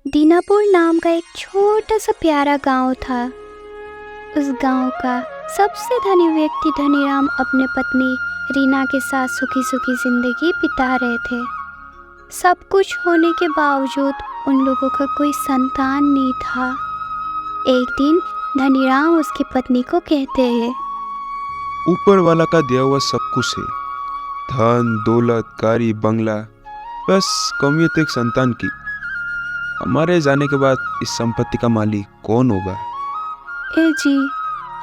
दीनापुर नाम का एक छोटा सा प्यारा गांव था। उस गांव का सबसे धनी व्यक्ति धनीराम अपने पत्नी रीना के साथ सुखी सुखी जिंदगी बिता रहे थे। सब कुछ होने के बावजूद उन लोगों का कोई संतान नहीं था। एक दिन धनीराम उसकी पत्नी को कहते हैं, ऊपर वाला का दिया हुआ सब कुछ है, धन दौलत गाड़ी बंगला, बस कमी तो एक संतान की। हमारे जाने के बाद इस संपत्ति का मालिक कौन होगा? ए जी,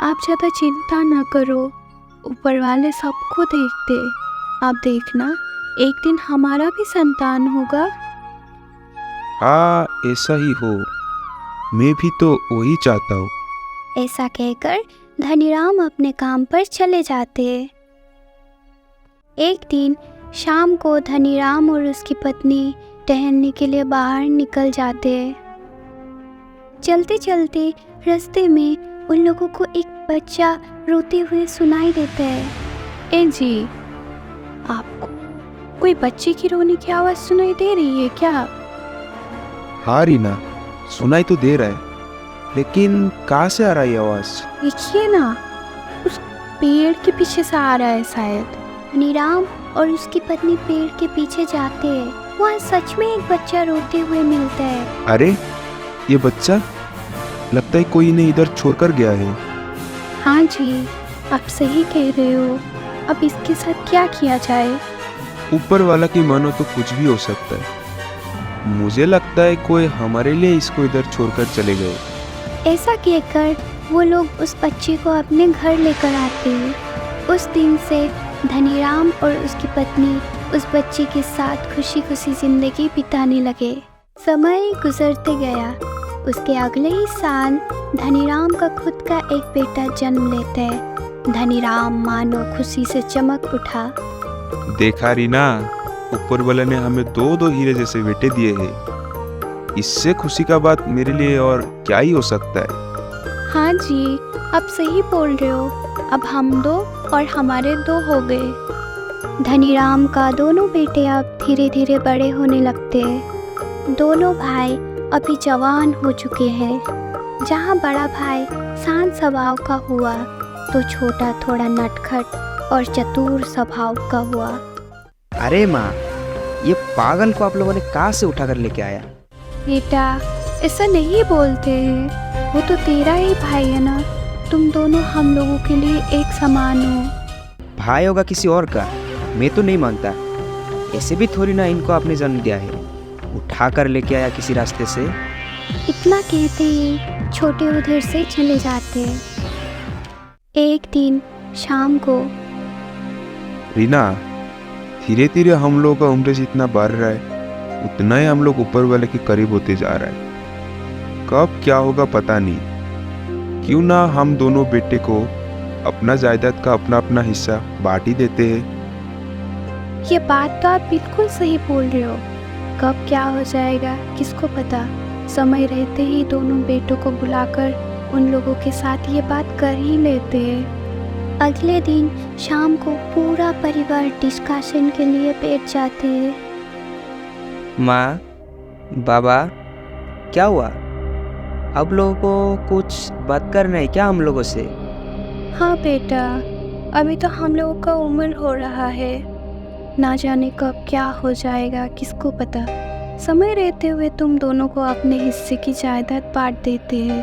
आप ज़्यादा चिंता न करो, ऊपर वाले सबको देखते। आप देखना, एक दिन हमारा भी संतान होगा। हाँ, ऐसा ही हो, मैं भी तो वही चाहता हूँ। ऐसा कहकर धनीराम अपने काम पर चले जाते। एक दिन शाम को धनीराम और उसकी पत्नी टहलने के लिए बाहर निकल जाते। चलते चलते रास्ते में उन लोगों को एक बच्चा रोते हुए सुनाई देता है। ए जी, आपको कोई बच्चे की रोने की आवाज़ सुनाई दे रही है क्या? हाँ रीना, सुनाई तो दे रहा है, लेकिन कहाँ से आ रहा है आवाज़? देखिए ना, उस पेड़ के पीछे से आ रहा है शायद। धनीराम और उसकी पत्नी पेड़ के पीछे जाते हैं। वहाँ सच में एक बच्चा रोते हुए मिलता है। अरे, ये बच्चा लगता है कोई ने इधर छोड़कर गया है। हाँ जी, आप सही कह रहे हो। अब इसके साथ क्या किया जाए? ऊपर वाला की मानो तो कुछ भी हो सकता है। मुझे लगता है कोई हमारे लिए इसको इधर छोड़कर चले गए। ऐसा कहकर वो लोग उस बच्चे को अपने घर लेकर आते हैं। उस दिन से धनीराम और उसकी पत्नी उस बच्चे के साथ खुशी खुशी जिंदगी बिताने लगे। समय गुजरते गया। उसके अगले ही साल धनीराम का खुद का एक बेटा जन्म लेता है। धनीराम मानो खुशी से चमक उठा। देखा रीना, ऊपर वाले ने हमें दो हीरे जैसे बेटे दिए हैं। इससे खुशी का बात मेरे लिए और क्या ही हो सकता है। हाँ जी, आप सही बोल रहे हो। अब हम दो और हमारे दो हो गए। धनीराम का दोनों बेटे अब धीरे धीरे बड़े होने लगते हैं। दोनों भाई अभी जवान हो चुके हैं। जहाँ बड़ा भाई शांत स्वभाव का हुआ, तो छोटा थोड़ा नटखट और चतुर स्वभाव का हुआ। अरे माँ, ये पागल को आप लोगों ने कहाँ से उठा कर लेके आया? बेटा, ऐसा नहीं बोलते हैं। वो तो तेरा ही भाई है ना। तुम दोनों हम लोगों के लिए एक समान हो। भाई होगा किसी और का, मैं तो नहीं मानता। ऐसे भी थोड़ी ना इनको आपने जन्म दिया है, उठा कर लेके आया किसी रास्ते से। इतना कहते ही छोटे उधर से चले जाते। एक दिन शाम को, रीना, धीरे धीरे हम लोग का उम्र जितना बढ़ रहा है, उतना ही हम लोग ऊपर वाले के करीब होते जा रहा है। कब क्या होगा पता नहीं। क्यों ना हम दोनों बेटे को अपना जायदाद का अपना अपना हिस्सा बांट ही देते हैं। ये बात तो आप बिल्कुल सही बोल रहे हो। कब क्या हो जाएगा किसको पता। समय रहते ही दोनों बेटों को बुलाकर उन लोगों के साथ ये बात कर ही लेते हैं। अगले दिन शाम को पूरा परिवार डिस्कशन के लिए बैठ जाते हैं। माँ, बाबा, क्या हुआ? अब लोगों को कुछ बात करना है क्या हम लोगों से? हाँ बेटा, अभी तो हम लोगों का उम्र हो रहा है। ना जाने कब क्या हो जाएगा किसको पता। समय रहते हुए तुम दोनों को अपने हिस्से की जायदाद बांट देते हैं,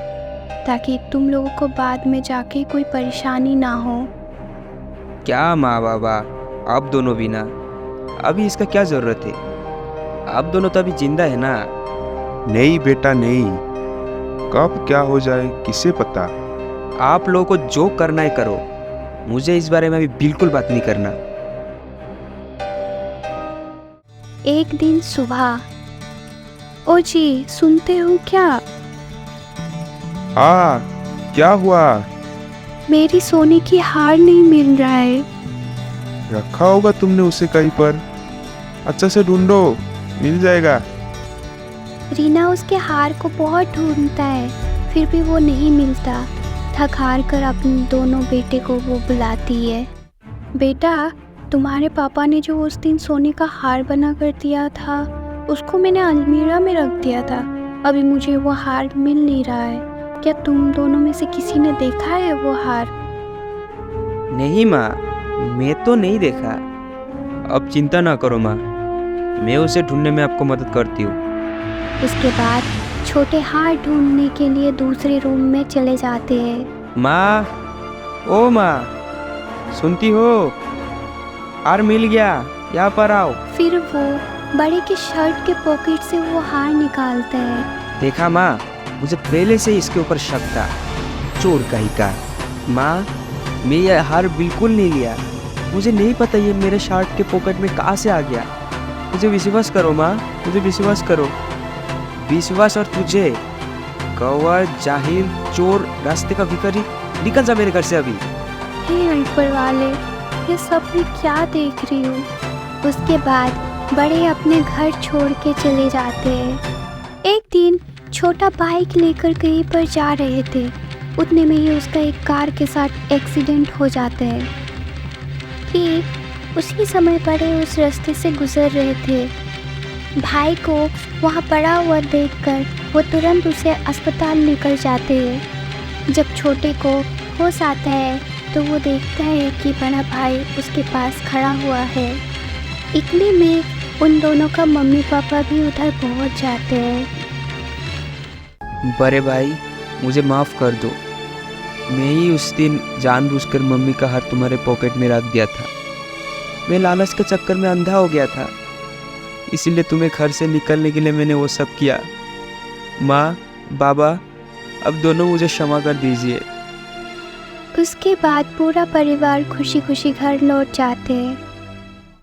ताकि तुम लोगों को बाद में जाके कोई परेशानी ना हो। क्या माँ बाबा, आप दोनों भी ना, अभी इसका क्या ज़रूरत है? आप दोनों तो अभी जिंदा है ना। नहीं बेटा नहीं, कब क्या हो जाए किसे पता। आप लोगों को जो करना है करो, मुझे इस बारे में अभी बिल्कुल बात नहीं करना। एक दिन सुबह, ओ जी, सुनते हो क्या? हाँ, क्या हुआ? मेरी सोने की हार नहीं मिल रहा है। रखा होगा तुमने उसे कहीं पर, अच्छा से ढूंढो, मिल जाएगा। रीना उसके हार को बहुत ढूंढता है, फिर भी वो नहीं मिलता। थक हार कर अपने दोनों बेटे को वो बुलाती है। बेटा, तुम्हारे पापा ने जो उस दिन सोने का हार बना कर दिया था, उसको मैंने अलमीरा में रख दिया था। अभी मुझे वो हार मिल नहीं रहा है। क्या तुम दोनों में से किसी ने देखा है वो हार? नहीं माँ, मैं तो नहीं देखा। अब चिंता ना करो माँ, मैं उसे ढूंढने में आपको मदद करती हूँ। उसके बाद छोटे हार ढूंढने के लिए दूसरे रूम में चले जाते हैं। माँ, ओ माँ, सुनती हो? हार मिल गया, यहाँ पर आओ। फिर वो बड़े के शर्ट के पॉकेट से वो हार निकालता है। देखा माँ, मुझे पहले से इसके ऊपर शक था, चोर कहीं का। माँ, मैं ये हार बिल्कुल नहीं लिया। मुझे नहीं पता ये मेरे शर्ट के पॉकेट में कहाँ से आ गया। मुझे विश्वास करो माँ, मुझे विश्वास करो। विश्वास और तुझे, कौवा, जाहिल, चोर, रास्ते का भिखारी, निकल जा मेरे घर से अभी। हे ऊपर वाले, ये सब मैं क्या देख रही हूँ? उसके बाद बड़े अपने घर छोड़ के चले जाते हैं। एक दिन छोटा बाइक लेकर कहीं पर जा रहे थे, उतने में ही उसका एक कार के साथ एक्सीडेंट हो जाता है। ठीक उसी समय बड़े उस रास्ते से गुजर रहे थे। भाई को वहाँ पड़ा हुआ देखकर वो तुरंत उसे अस्पताल लेकर जाते हैं। जब छोटे को होश आता है तो वो देखता है कि बड़ा भाई उसके पास खड़ा हुआ है। इतने में उन दोनों का मम्मी पापा भी उधर पहुँच जाते हैं। बड़े भाई, मुझे माफ़ कर दो। मैं ही उस दिन जानबूझकर मम्मी का हार तुम्हारे पॉकेट में रख दिया था। मैं लालच के चक्कर में अंधा हो गया था, इसीलिए तुम्हें घर से निकलने के लिए मैंने वो सब किया। माँ, बाबा, अब दोनों मुझे क्षमा कर दीजिए। उसके बाद पूरा परिवार खुशी खुशी घर लौट जाते हैं।